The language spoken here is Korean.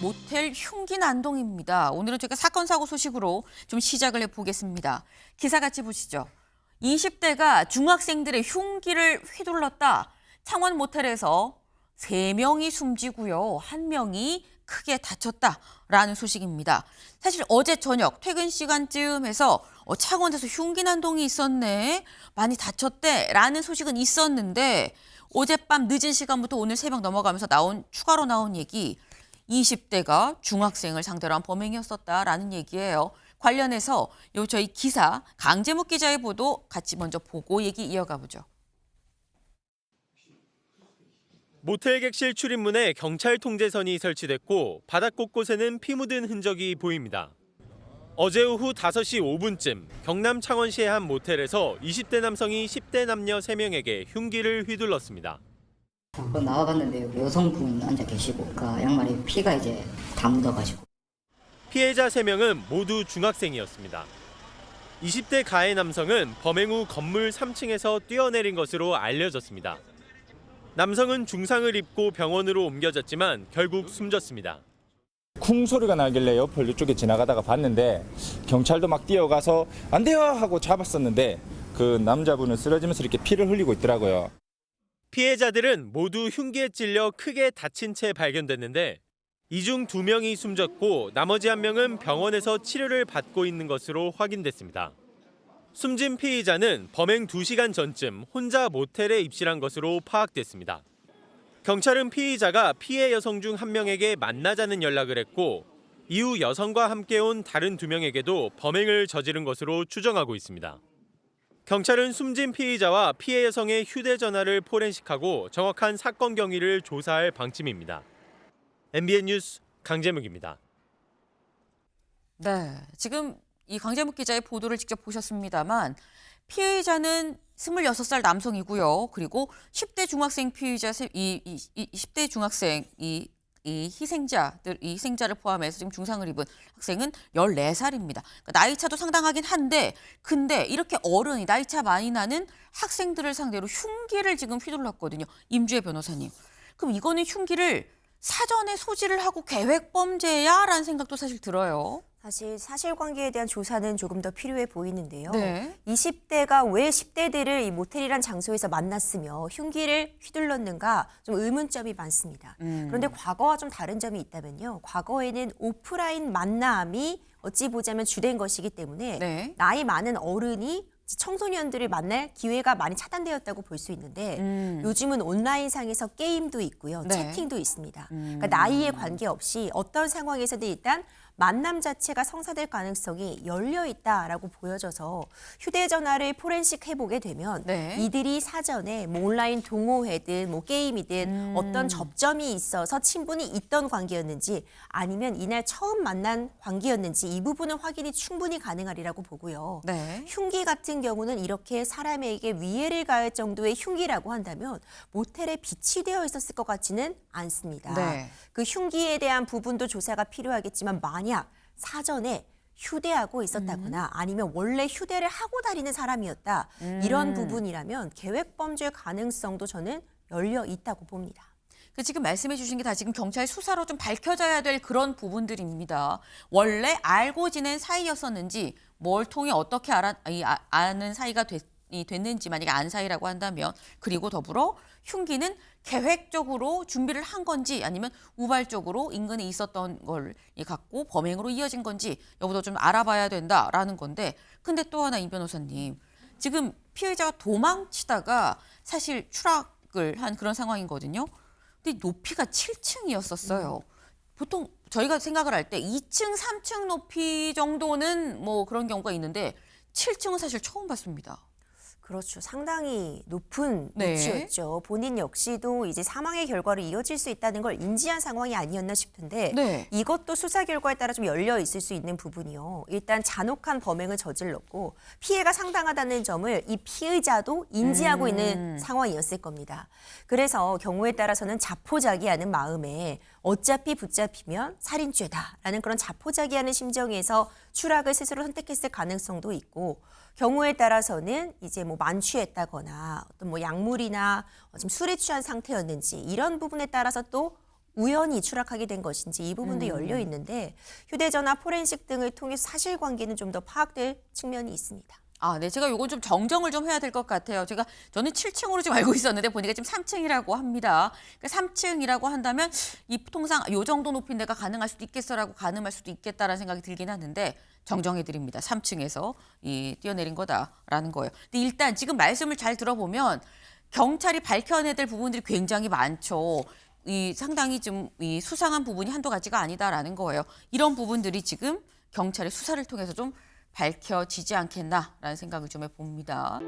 모텔 흉기 난동입니다. 오늘은 저희가 사건 사고 소식으로 좀 시작을 해보겠습니다. 기사 같이 보시죠. 20대가 중학생들의 흉기를 휘둘렀다. 창원 모텔에서 3명이 숨지고요. 1명이 크게 다쳤다라는 소식입니다. 사실 어제 저녁 퇴근 시간쯤에서 창원에서 흉기 난동이 있었네. 많이 다쳤대라는 소식은 있었는데 어젯밤 늦은 시간부터 오늘 새벽 넘어가면서 추가로 나온 얘기 20대가 중학생을 상대로 한 범행이었었다라는 얘기예요. 관련해서 저희 기사 강재묵 기자의 보도 같이 먼저 보고 얘기 이어가 보죠. 모텔 객실 출입문에 경찰 통제선이 설치됐고 바닥 곳곳에는 피 묻은 흔적이 보입니다. 어제 오후 5시 5분쯤 경남 창원시의 한 모텔에서 20대 남성이 10대 남녀 3명에게 흉기를 휘둘렀습니다. 나와봤는데 여성분 앉아 계시고 그 양말에 피가 이제 다 묻어가지고. 피해자 3명은 모두 중학생이었습니다. 20대 가해 남성은 범행 후 건물 3층에서 뛰어내린 것으로 알려졌습니다. 남성은 중상을 입고 병원으로 옮겨졌지만 결국 숨졌습니다. 쿵 소리가 나길래 옆을 이쪽에 지나가다가 봤는데 경찰도 막 뛰어가서 안 돼요 하고 잡았었는데 그 남자분은 쓰러지면서 이렇게 피를 흘리고 있더라고요. 피해자들은 모두 흉기에 찔려 크게 다친 채 발견됐는데 이 중 2명이 숨졌고 나머지 1명은 병원에서 치료를 받고 있는 것으로 확인됐습니다. 숨진 피의자는 범행 2시간 전쯤 혼자 모텔에 입실한 것으로 파악됐습니다. 경찰은 피의자가 피해 여성 중 1명에게 만나자는 연락을 했고 이후 여성과 함께 온 다른 2명에게도 범행을 저지른 것으로 추정하고 있습니다. 경찰은 숨진 피의자와 피해 여성의 휴대전화를 포렌식하고 정확한 사건 경위를 조사할 방침입니다. MBN 뉴스 강재묵입니다. 네, 지금 이 강재묵 기자의 보도를 직접 보셨습니다만 피해자는 26살 남성이고요. 그리고 10대 중학생 피의자, 10대 중학생 이 희생자를 포함해서 지금 중상을 입은 학생은 14살입니다. 그러니까 나이 차도 상당하긴 한데 근데 이렇게 어른이 나이 차 많이 나는 학생들을 상대로 흉기를 지금 휘둘렀거든요. 임주혜 변호사님. 그럼 이거는 흉기를 사전에 소지를 하고 계획 범죄야라는 생각도 사실 들어요. 사실 사실관계에 대한 조사는 조금 더 필요해 보이는데요. 네. 20대가 왜 10대들을 이 모텔이란 장소에서 만났으며 흉기를 휘둘렀는가 좀 의문점이 많습니다. 그런데 과거와 좀 다른 점이 있다면요. 과거에는 오프라인 만남이 어찌 보자면 주된 것이기 때문에 네. 나이 많은 어른이 청소년들을 만날 기회가 많이 차단되었다고 볼 수 있는데 요즘은 온라인상에서 게임도 있고요. 네. 채팅도 있습니다. 그러니까 나이에 관계없이 어떤 상황에서든 일단 만남 자체가 성사될 가능성이 열려 있다라고 보여져서 휴대전화를 포렌식 해보게 되면 네. 이들이 사전에 뭐 온라인 동호회든 뭐 게임이든 어떤 접점이 있어서 친분이 있던 관계였는지 아니면 이날 처음 만난 관계였는지 이 부분은 확인이 충분히 가능하리라고 보고요. 네. 흉기 같은 경우는 이렇게 사람에게 위해를 가할 정도의 흉기라고 한다면 모텔에 비치되어 있었을 것 같지는 않습니다. 네. 그 흉기에 대한 부분도 조사가 필요하겠지만 만약 사전에 휴대하고 있었다거나 아니면 원래 휴대를 하고 다니는 사람이었다. 이런 부분이라면 계획범죄 가능성도 저는 열려 있다고 봅니다. 지금 말씀해 주신 게 다 지금 경찰 수사로 좀 밝혀져야 될 그런 부분들입니다. 원래 알고 지낸 사이였었는지 뭘 통해 어떻게 아는 사이가 됐는지 만약에 안 사이라고 한다면 그리고 더불어 흉기는 계획적으로 준비를 한 건지 아니면 우발적으로 인근에 있었던 걸 갖고 범행으로 이어진 건지 여부도 좀 알아봐야 된다라는 건데 근데 또 하나 임 변호사님 지금 피해자가 도망치다가 사실 추락을 한 그런 상황이거든요. 근데 높이가 7층이었었어요. 보통 저희가 생각을 할 때 2층, 3층 높이 정도는 뭐 그런 경우가 있는데 7층은 사실 처음 봤습니다. 그렇죠. 상당히 높은 네. 위치였죠. 본인 역시도 이제 사망의 결과로 이어질 수 있다는 걸 인지한 상황이 아니었나 싶은데 네. 이것도 수사 결과에 따라 좀 열려 있을 수 있는 부분이요. 일단 잔혹한 범행을 저질렀고 피해가 상당하다는 점을 이 피의자도 인지하고 있는 상황이었을 겁니다. 그래서 경우에 따라서는 자포자기하는 마음에 어차피 붙잡히면 살인죄다라는 그런 자포자기하는 심정에서 추락을 스스로 선택했을 가능성도 있고 경우에 따라서는 이제 뭐 만취했다거나 어떤 뭐 약물이나 지금 술에 취한 상태였는지 이런 부분에 따라서 또 우연히 추락하게 된 것인지 이 부분도 열려 있는데 휴대전화 포렌식 등을 통해 사실관계는 좀 더 파악될 측면이 있습니다. 아, 네. 제가 요건 좀 정정을 좀 해야 될 것 같아요. 저는 7층으로 좀 알고 있었는데 보니까 지금 3층이라고 합니다. 그러니까 3층이라고 한다면 이 통상 요 정도 높인 데가 가능할 수도 있겠어라고 가늠할 수도 있겠다라는 생각이 들긴 하는데 정정해 드립니다. 3층에서 뛰어내린 거다라는 거예요. 근데 일단 지금 말씀을 잘 들어보면 경찰이 밝혀내야 될 부분들이 굉장히 많죠. 상당히 좀 수상한 부분이 한두 가지가 아니다라는 거예요. 이런 부분들이 지금 경찰의 수사를 통해서 좀 밝혀지지 않겠나라는 생각을 좀 해봅니다.